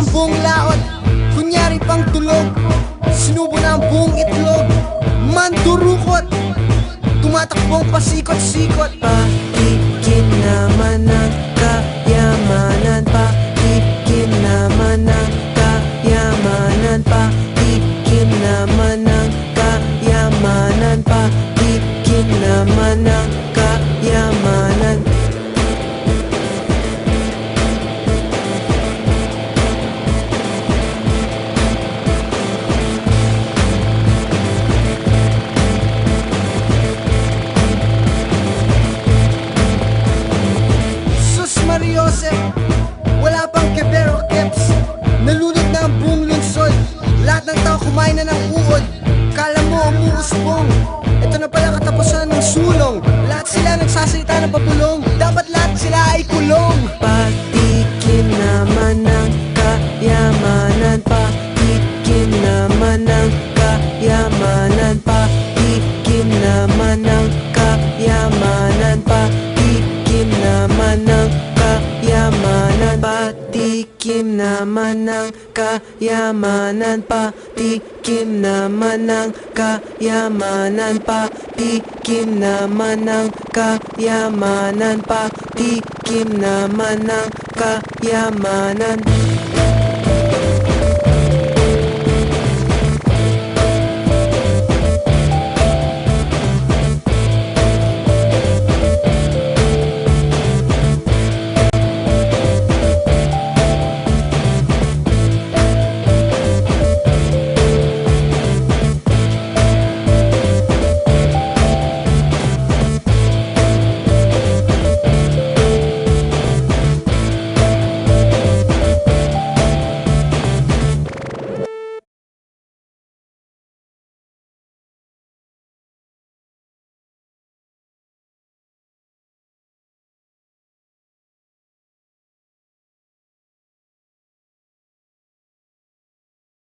ang buong laot, kunyari pang tulog. Sinubo na ang buong itlog, mandurukot, tumatakbong pasikot-sikot. Patikim naman ng kayamanan, patikim naman ng kayamanan, patikim naman ng kayamanan, patikim naman ng kayamanan. Mariosep, wala pang kebero keps, nalunod na ang buong lungsod. Lahat ng tao kumain na ng uod, kala mo umuusbong, ito na pala katapusan ng sulong. Lahat sila nagsasalita ng pabulong, dapat lahat sila ay kulong. Patikim naman ng kayamanan, patikim naman ng kayamanan, patikim naman ng kayamanan, patikim naman ng kayamanan, patikim naman ng kayamanan, patikim naman ng kayamanan, patikim naman ng kayamanan, patikim naman ng kayamanan.